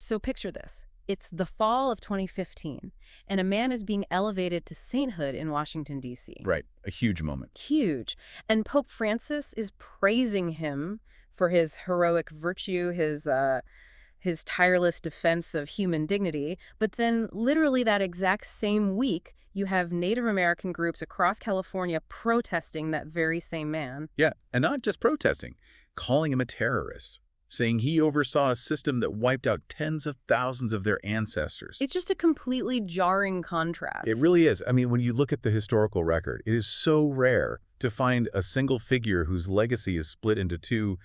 So picture this. It's the fall of 2015, and a man is being elevated to sainthood in Washington, D.C. Right, a huge moment. Huge. And Pope Francis is praising him for his heroic virtue, his tireless defense of human dignity. But then, literally that exact same week, you have Native American groups across California protesting that very same man. Yeah, and not just protesting, calling him a terrorist, saying he oversaw a system that wiped out tens of thousands of their ancestors. It's just a completely jarring contrast. It really is. I mean, when you look at the historical record, it is so rare to find a single figure whose legacy is split into two,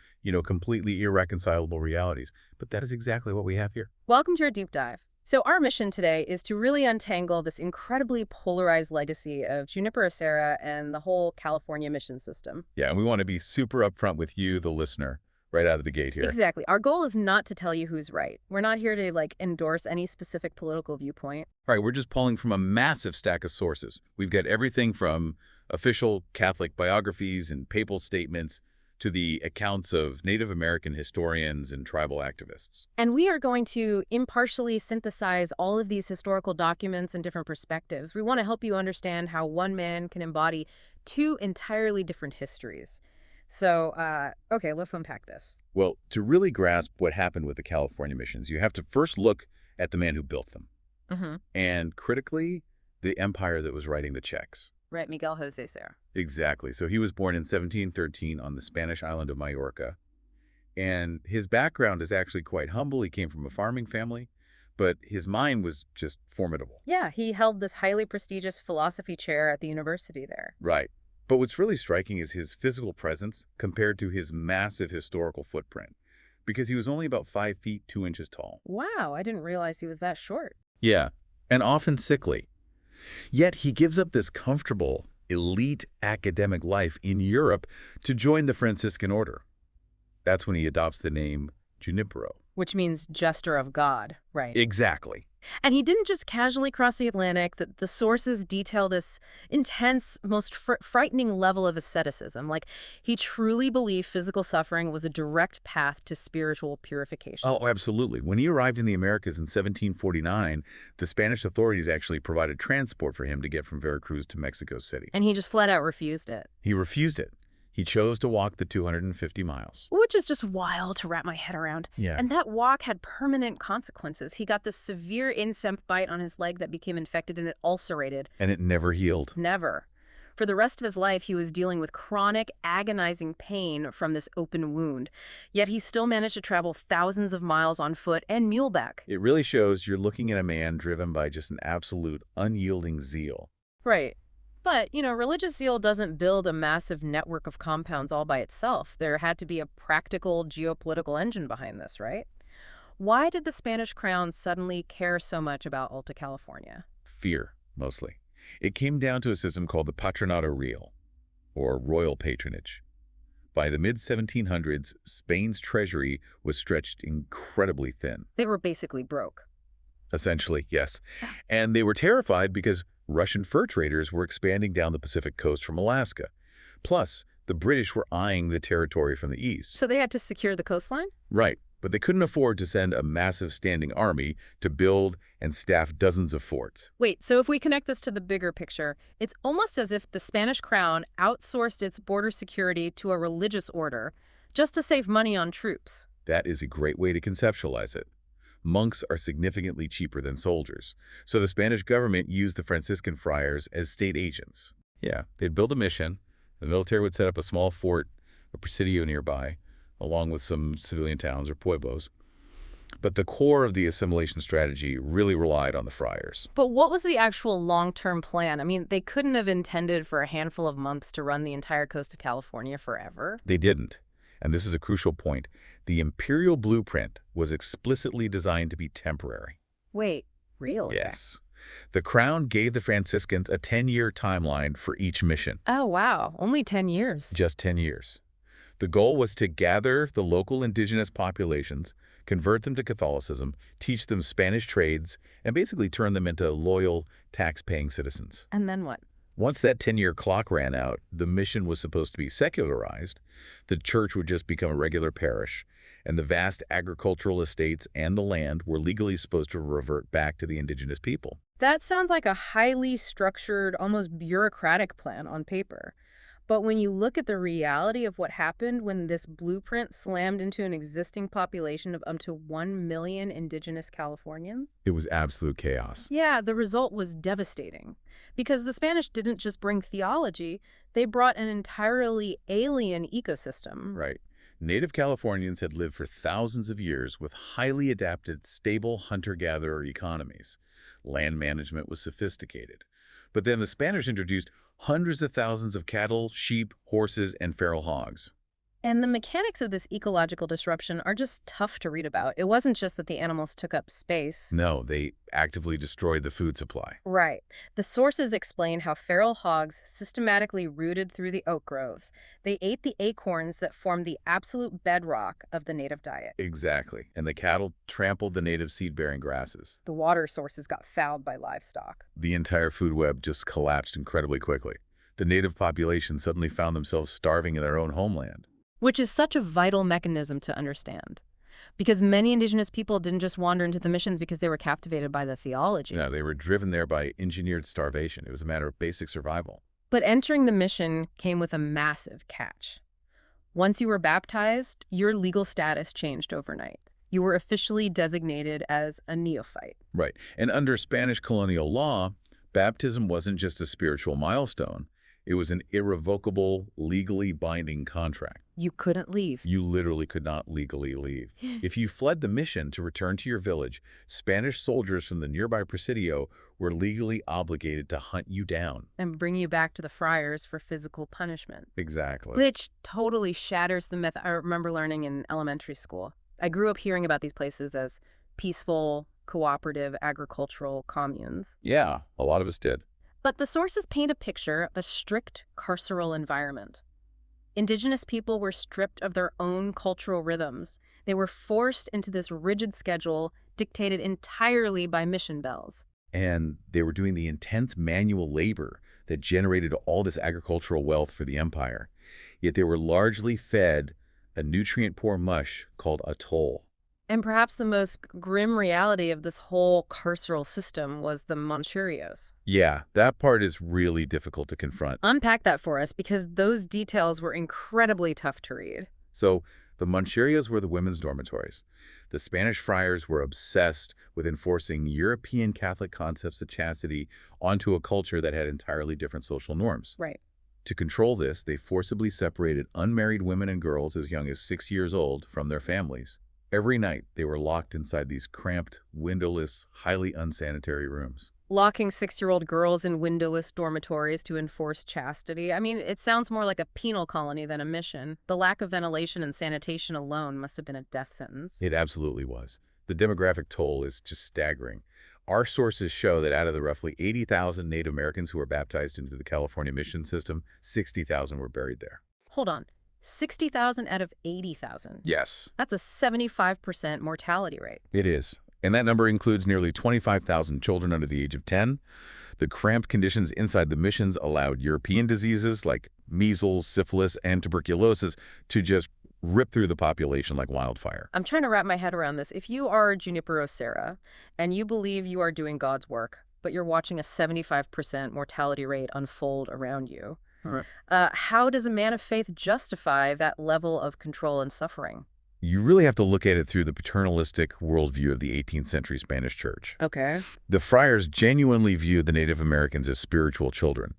completely irreconcilable realities. But that is exactly what we have here. Welcome to our deep dive. So our mission today is to really untangle this incredibly polarized legacy of Junípero Serra and the whole California mission system. Yeah, and we want to be super upfront with you, the listener, right out of the gate here. Exactly. Our goal is not to tell you who's right. We're not here to endorse any specific political viewpoint. All right, we're just pulling from a massive stack of sources. We've got everything from official Catholic biographies and papal statements to the accounts of Native American historians and tribal activists. And we are going to impartially synthesize all of these historical documents and different perspectives. We want to help you understand how one man can embody two entirely different histories. So, okay, let's unpack this. Well, to really grasp what happened with the California missions, you have to first look at the man who built them. And critically, the empire that was writing the checks. Right, Miguel José Serra. Exactly. So he was born in 1713 on the Spanish island of Majorca. And his background is actually quite humble. He came from a farming family, but his mind was just formidable. Yeah, he held this highly prestigious philosophy chair at the university there. Right. But what's really striking is his physical presence compared to his massive historical footprint, because he was only about 5 feet 2 inches tall. Wow, I didn't realize he was that short. Yeah, and often sickly. Yet he gives up this comfortable, elite academic life in Europe to join the Franciscan order. That's when he adopts the name Junipero. Which means jester of God, right? Exactly. And he didn't just casually cross the Atlantic. The sources detail this intense, most frightening level of asceticism. Like, he truly believed physical suffering was a direct path to spiritual purification. Oh, absolutely. When he arrived in the Americas in 1749, the Spanish authorities actually provided transport for him to get from Veracruz to Mexico City. And he just flat out refused it. He refused it. He chose to walk the 250 miles. Which is just wild to wrap my head around. Yeah. And that walk had permanent consequences. He got this severe insect bite on his leg that became infected and it ulcerated. And it never healed. Never. For the rest of his life, he was dealing with chronic, agonizing pain from this open wound. Yet he still managed to travel thousands of miles on foot and muleback. It really shows you're looking at a man driven by just an absolute unyielding zeal. Right. But, religious zeal doesn't build a massive network of compounds all by itself. There had to be a practical geopolitical engine behind this, right? Why did the Spanish crown suddenly care so much about Alta California? Fear, mostly. It came down to a system called the Patronato Real, or royal patronage. By the mid-1700s, Spain's treasury was stretched incredibly thin. They were basically broke. Essentially, yes. And they were terrified because Russian fur traders were expanding down the Pacific coast from Alaska. Plus, the British were eyeing the territory from the east. So they had to secure the coastline? Right, but they couldn't afford to send a massive standing army to build and staff dozens of forts. Wait, so if we connect this to the bigger picture, it's almost as if the Spanish crown outsourced its border security to a religious order just to save money on troops. That is a great way to conceptualize it. Monks are significantly cheaper than soldiers, so the Spanish government used the Franciscan friars as state agents. Yeah, they'd build a mission, the military would set up a small fort, a presidio nearby, along with some civilian towns or pueblos. But the core of the assimilation strategy really relied on the friars. But what was the actual long-term plan? I mean, they couldn't have intended for a handful of monks to run the entire coast of California forever. They didn't. And this is a crucial point. The Imperial blueprint was explicitly designed to be temporary. Wait, really? Yes. The Crown gave the Franciscans a 10-year timeline for each mission. Oh, wow. Only 10 years. Just 10 years. The goal was to gather the local indigenous populations, convert them to Catholicism, teach them Spanish trades, and basically turn them into loyal, tax-paying citizens. And then what? Once that 10-year clock ran out, the mission was supposed to be secularized. The church would just become a regular parish, and the vast agricultural estates and the land were legally supposed to revert back to the indigenous people. That sounds like a highly structured, almost bureaucratic plan on paper. But when you look at the reality of what happened when this blueprint slammed into an existing population of up to 1 million indigenous Californians, It was absolute chaos. yeah, the result was devastating. Because the Spanish didn't just bring theology, they brought an entirely alien ecosystem. Right. Native Californians had lived for thousands of years with highly adapted, stable hunter-gatherer economies. Land management was sophisticated. But then the Spanish introduced hundreds of thousands of cattle, sheep, horses, and feral hogs. And the mechanics of this ecological disruption are just tough to read about. It wasn't just that the animals took up space. No, they actively destroyed the food supply. Right. The sources explain how feral hogs systematically rooted through the oak groves. They ate the acorns that formed the absolute bedrock of the native diet. Exactly. And the cattle trampled the native seed-bearing grasses. The water sources got fouled by livestock. The entire food web just collapsed incredibly quickly. The native population suddenly found themselves starving in their own homeland. Which is such a vital mechanism to understand. Because many indigenous people didn't just wander into the missions because they were captivated by the theology. No, they were driven there by engineered starvation. It was a matter of basic survival. But entering the mission came with a massive catch. Once you were baptized, your legal status changed overnight. You were officially designated as a neophyte. Right. And under Spanish colonial law, baptism wasn't just a spiritual milestone. It was an irrevocable, legally binding contract. You couldn't leave. You literally could not legally leave. If you fled the mission to return to your village, Spanish soldiers from the nearby Presidio were legally obligated to hunt you down. And bring you back to the friars for physical punishment. Exactly. Which totally shatters the myth I remember learning in elementary school. I grew up hearing about these places as peaceful, cooperative, agricultural communes. Yeah, a lot of us did. But the sources paint a picture of a strict carceral environment. Indigenous people were stripped of their own cultural rhythms. They were forced into this rigid schedule dictated entirely by mission bells. And they were doing the intense manual labor that generated all this agricultural wealth for the empire. Yet they were largely fed a nutrient-poor mush called atoll. And perhaps the most grim reality of this whole carceral system was the Manchurios. Yeah, that part is really difficult to confront. Unpack that for us, because those details were incredibly tough to read. So, the Manchurias were the women's dormitories. The Spanish friars were obsessed with enforcing European Catholic concepts of chastity onto a culture that had entirely different social norms. Right. To control this, they forcibly separated unmarried women and girls as young as 6 years old from their families. Every night, they were locked inside these cramped, windowless, highly unsanitary rooms. Locking 6-year-old girls in windowless dormitories to enforce chastity. I mean, it sounds more like a penal colony than a mission. The lack of ventilation and sanitation alone must have been a death sentence. It absolutely was. The demographic toll is just staggering. Our sources show that out of the roughly 80,000 Native Americans who were baptized into the California mission system, 60,000 were buried there. Hold on. 60,000 out of 80,000. Yes. That's a 75% mortality rate. It is. And that number includes nearly 25,000 children under the age of 10. The cramped conditions inside the missions allowed European diseases like measles, syphilis, and tuberculosis to just rip through the population like wildfire. I'm trying to wrap my head around this. If you are Junipero Serra and you believe you are doing God's work, but you're watching a 75% mortality rate unfold around you, All right. How does a man of faith justify that level of control and suffering? You really have to look at it through the paternalistic worldview of the 18th century Spanish church. Okay. The friars genuinely viewed the Native Americans as spiritual children.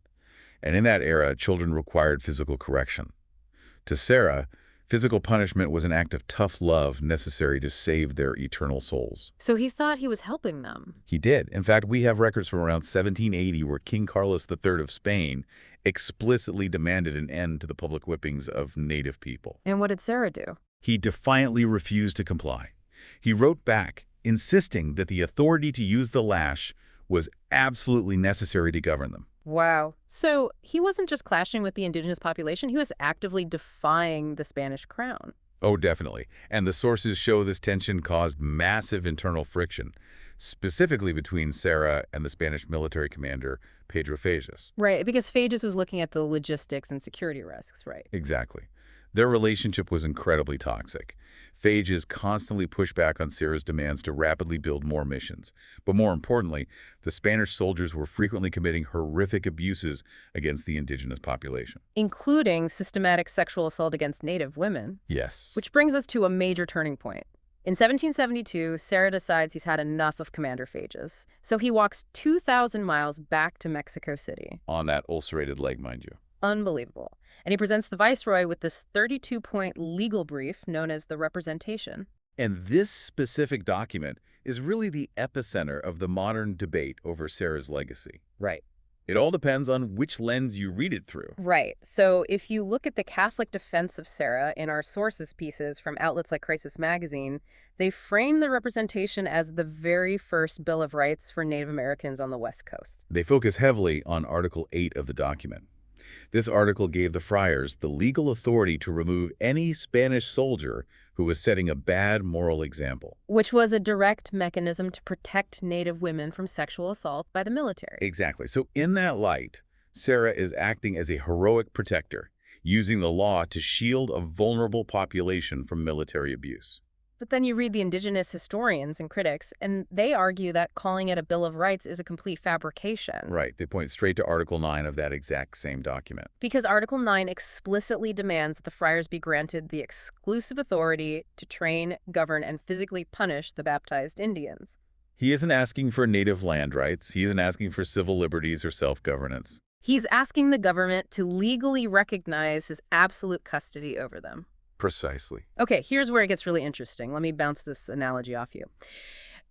And in that era, children required physical correction. To Serra, physical punishment was an act of tough love necessary to save their eternal souls. So he thought he was helping them. He did. In fact, we have records from around 1780 where King Carlos III of Spain explicitly demanded an end to the public whippings of native people. And what did Serra do? He defiantly refused to comply. He wrote back, insisting that the authority to use the lash was absolutely necessary to govern them. Wow. So he wasn't just clashing with the indigenous population, he was actively defying the Spanish crown. Oh, definitely. And the sources show this tension caused massive internal friction, specifically between Serra and the Spanish military commander, Pedro Fages. Right, because Fages was looking at the logistics and security risks, right? Exactly. Their relationship was incredibly toxic. Phages constantly pushed back on Serra's demands to rapidly build more missions. But more importantly, the Spanish soldiers were frequently committing horrific abuses against the indigenous population. Including systematic sexual assault against Native women. Yes. Which brings us to a major turning point. In 1772, Serra decides he's had enough of Commander Phages, so he walks 2,000 miles back to Mexico City. On that ulcerated leg, mind you. Unbelievable. And he presents the viceroy with this 32-point legal brief known as the Representation. And this specific document is really the epicenter of the modern debate over Serra's legacy. Right. It all depends on which lens you read it through. Right. So if you look at the Catholic defense of Serra in our sources pieces from outlets like Crisis Magazine, they frame the Representation as the very first Bill of Rights for Native Americans on the West Coast. They focus heavily on Article 8 of the document. This article gave the friars the legal authority to remove any Spanish soldier who was setting a bad moral example. Which was a direct mechanism to protect Native women from sexual assault by the military. Exactly. So in that light, Serra is acting as a heroic protector, using the law to shield a vulnerable population from military abuse. But then you read the indigenous historians and critics, and they argue that calling it a Bill of Rights is a complete fabrication. Right. They point straight to Article 9 of that exact same document. Because Article 9 explicitly demands that the friars be granted the exclusive authority to train, govern, and physically punish the baptized Indians. He isn't asking for native land rights. He isn't asking for civil liberties or self-governance. He's asking the government to legally recognize his absolute custody over them. Precisely. Okay, here's where it gets really interesting. Let me bounce this analogy off you.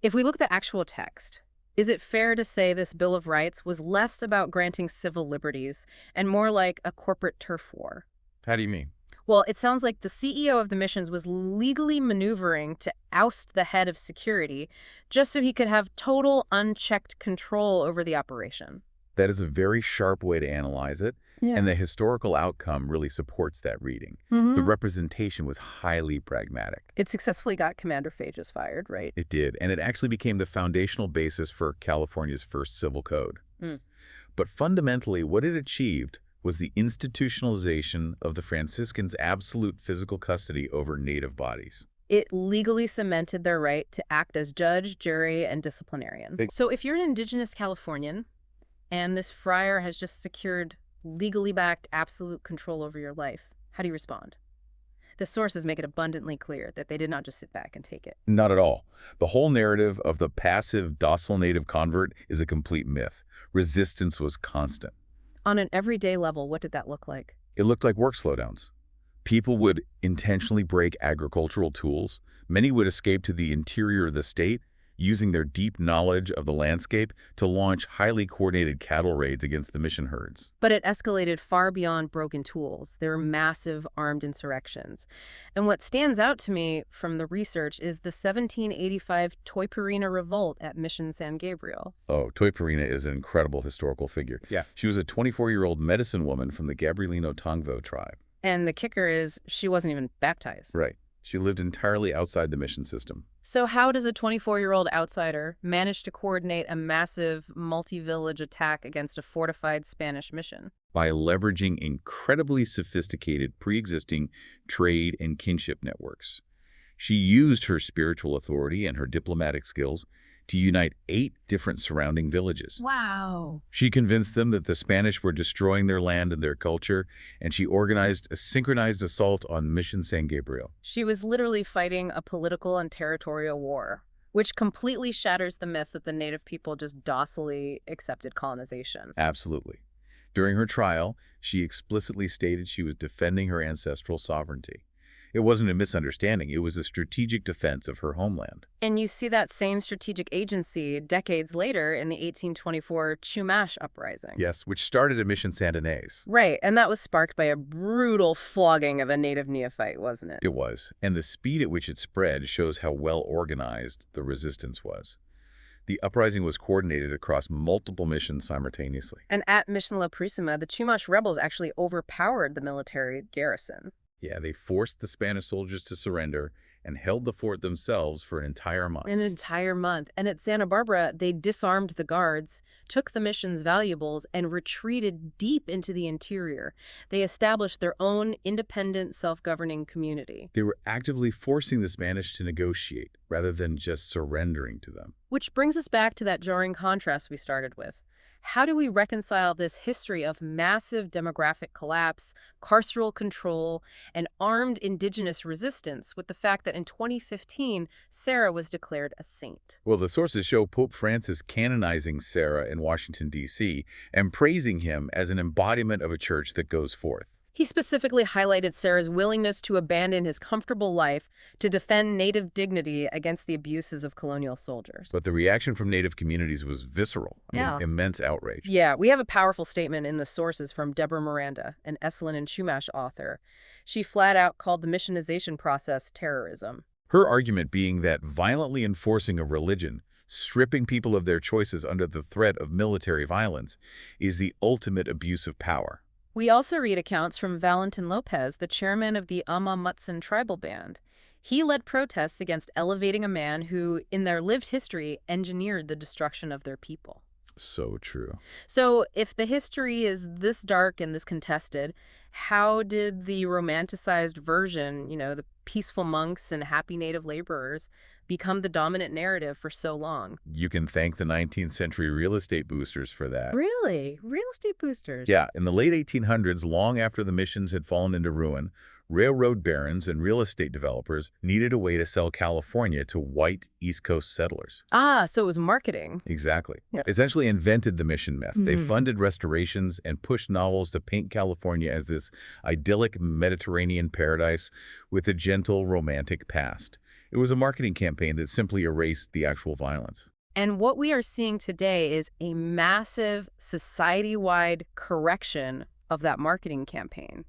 If we look at the actual text, is it fair to say this Bill of Rights was less about granting civil liberties and more like a corporate turf war? How do you mean? Well, it sounds like the CEO of the missions was legally maneuvering to oust the head of security just so he could have total unchecked control over the operation. That is a very sharp way to analyze it, and the historical outcome really supports that reading. The representation was highly pragmatic. It successfully got Commander Phages fired, right? It did, and it actually became the foundational basis for California's first civil code. But fundamentally, what it achieved was the institutionalization of the Franciscans' absolute physical custody over native bodies. It legally cemented their right to act as judge, jury, and disciplinarian. So if you're an indigenous Californian, and this friar has just secured legally backed absolute control over your life, how do you respond? The sources make it abundantly clear that they did not just sit back and take it. Not at all. The whole narrative of the passive, docile native convert is a complete myth. Resistance was constant. On an everyday level, what did that look like? It looked like work slowdowns. People would intentionally break agricultural tools. Many would escape to the interior of the state, using their deep knowledge of the landscape to launch highly coordinated cattle raids against the mission herds. But it escalated far beyond broken tools. There were massive armed insurrections. And what stands out to me from the research is the 1785 Toyperina revolt at Mission San Gabriel. Oh, Toyperina is an incredible historical figure. Yeah. She was a 24-year-old medicine woman from the Gabrielino Tongvo tribe. And the kicker is she wasn't even baptized. Right. She lived entirely outside the mission system. So how does a 24-year-old outsider manage to coordinate a massive multi-village attack against a fortified Spanish mission? By leveraging incredibly sophisticated pre-existing trade and kinship networks. She used her spiritual authority and her diplomatic skills to unite 8 different surrounding villages. Wow. She convinced them that the Spanish were destroying their land and their culture, and she organized a synchronized assault on Mission San Gabriel. She was literally fighting a political and territorial war, which completely shatters the myth that the native people just docilely accepted colonization. Absolutely. During her trial, she explicitly stated she was defending her ancestral sovereignty. It wasn't a misunderstanding. It was a strategic defense of her homeland. And you see that same strategic agency decades later in the 1824 Chumash uprising. Yes, which started at Mission Santa Ynez. Right, and that was sparked by a brutal flogging of a native neophyte, wasn't it? It was, and the speed at which it spread shows how well organized the resistance was. The uprising was coordinated across multiple missions simultaneously. And at Mission La Purísima, the Chumash rebels actually overpowered the military garrison. Yeah, they forced the Spanish soldiers to surrender, and held the fort themselves for an entire month. An entire month. And at Santa Barbara, they disarmed the guards, took the mission's valuables, and retreated deep into the interior. They established their own independent, self-governing community. They were actively forcing the Spanish to negotiate rather than just surrendering to them. Which brings us back to that jarring contrast we started with. How do we reconcile this history of massive demographic collapse, carceral control, and armed indigenous resistance with the fact that in 2015, Serra was declared a saint? Well, the sources show Pope Francis canonizing Serra in Washington, D.C., and praising him as an embodiment of a church that goes forth. He specifically highlighted Serra's willingness to abandon his comfortable life to defend Native dignity against the abuses of colonial soldiers. But the reaction from Native communities was visceral. Immense outrage. Yeah, we have a powerful statement in the sources from Deborah Miranda, an Esalen and Chumash author. She flat out called the missionization process terrorism. Her argument being that violently enforcing a religion, stripping people of their choices under the threat of military violence, is the ultimate abuse of power. We also read accounts from Valentin Lopez, the chairman of the Ama Mutsun tribal band. He led protests against elevating a man who, in their lived history, engineered the destruction of their people. So true. So if the history is this dark and this contested, how did the romanticized version, the peaceful monks and happy native laborers, become the dominant narrative for so long? You can thank the 19th century real estate boosters for that. Really? Real estate boosters? Yeah, in the late 1800s, long after the missions had fallen into ruin, railroad barons and real estate developers needed a way to sell California to white East Coast settlers. Ah, so it was marketing. Exactly. Yeah. Essentially invented the mission myth. They funded restorations and pushed novels to paint California as this idyllic Mediterranean paradise with a gentle, romantic past. It was a marketing campaign that simply erased the actual violence. And what we are seeing today is a massive society-wide correction of that marketing campaign.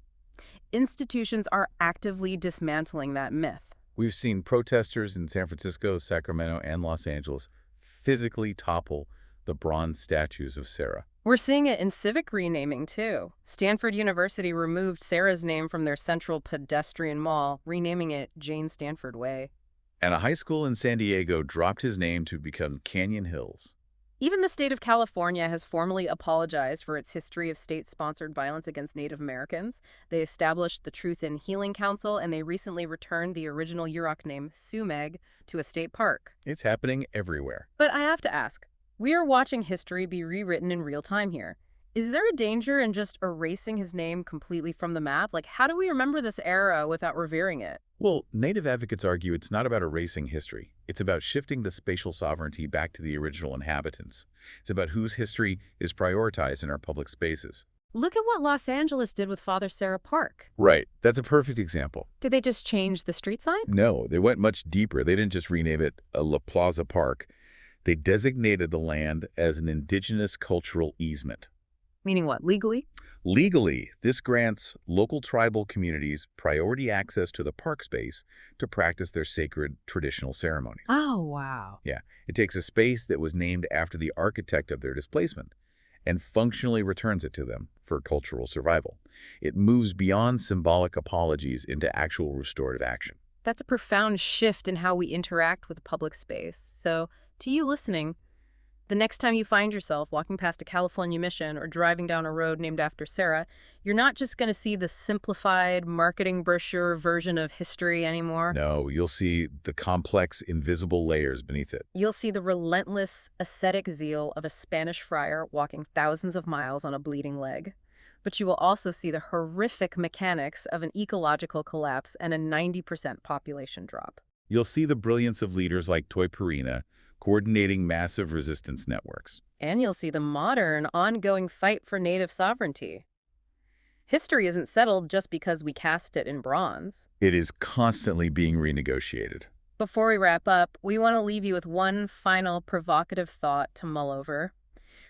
Institutions are actively dismantling that myth. We've seen protesters in San Francisco, Sacramento, and Los Angeles physically topple the bronze statues of Serra. We're seeing it in civic renaming, too. Stanford University removed Serra's name from their central pedestrian mall, renaming it Jane Stanford Way. And a high school in San Diego dropped his name to become Canyon Hills. Even the state of California has formally apologized for its history of state-sponsored violence against Native Americans. They established the Truth in Healing Council, and they recently returned the original Yurok name, Sumeg, to a state park. It's happening everywhere. But I have to ask, we are watching history be rewritten in real time here. Is there a danger in just erasing his name completely from the map? Like, how do we remember this era without revering it? Well, Native advocates argue it's not about erasing history. It's about shifting the spatial sovereignty back to the original inhabitants. It's about whose history is prioritized in our public spaces. Look at what Los Angeles did with Father Serra Park. Right. That's a perfect example. Did they just change the street sign? No, they went much deeper. They didn't just rename it a La Plaza Park. They designated the land as an indigenous cultural easement. Meaning what, legally? Legally, this grants local tribal communities priority access to the park space to practice their sacred traditional ceremonies. Oh, wow. Yeah, it takes a space that was named after the architect of their displacement and functionally returns it to them for cultural survival. It moves beyond symbolic apologies into actual restorative action. That's a profound shift in how we interact with public space. So, to you listening, the next time you find yourself walking past a California mission or driving down a road named after Serra, you're not just going to see the simplified marketing brochure version of history anymore. No, you'll see the complex, invisible layers beneath it. You'll see the relentless, ascetic zeal of a Spanish friar walking thousands of miles on a bleeding leg. But you will also see the horrific mechanics of an ecological collapse and a 90% population drop. You'll see the brilliance of leaders like Toy Perina, coordinating massive resistance networks. And you'll see the modern, ongoing fight for native sovereignty. History isn't settled just because we cast it in bronze. It is constantly being renegotiated. Before we wrap up, we want to leave you with one final provocative thought to mull over.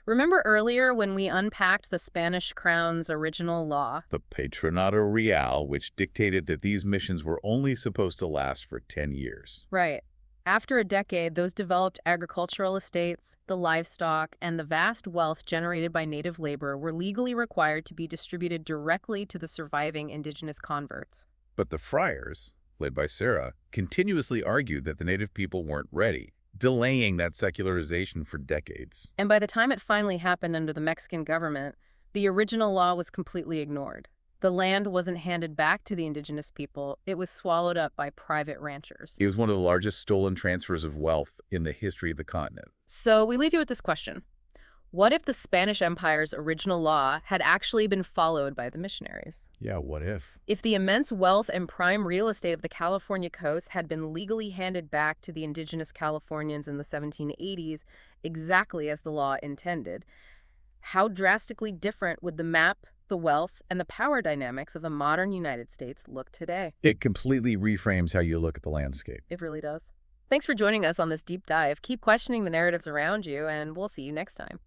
Remember earlier when we unpacked the Spanish crown's original law? The Patronato Real, which dictated that these missions were only supposed to last for 10 years. Right. After a decade, those developed agricultural estates, the livestock, and the vast wealth generated by native labor were legally required to be distributed directly to the surviving indigenous converts. But the friars, led by Serra, continuously argued that the native people weren't ready, delaying that secularization for decades. And by the time it finally happened under the Mexican government, the original law was completely ignored. The land wasn't handed back to the indigenous people, it was swallowed up by private ranchers. It was one of the largest stolen transfers of wealth in the history of the continent. So we leave you with this question. What if the Spanish Empire's original law had actually been followed by the missionaries? Yeah, what if? If the immense wealth and prime real estate of the California coast had been legally handed back to the indigenous Californians in the 1780s, exactly as the law intended, how drastically different would the map, the wealth, and the power dynamics of the modern United States look today? It completely reframes how you look at the landscape. It really does. Thanks for joining us on this deep dive. Keep questioning the narratives around you, and we'll see you next time.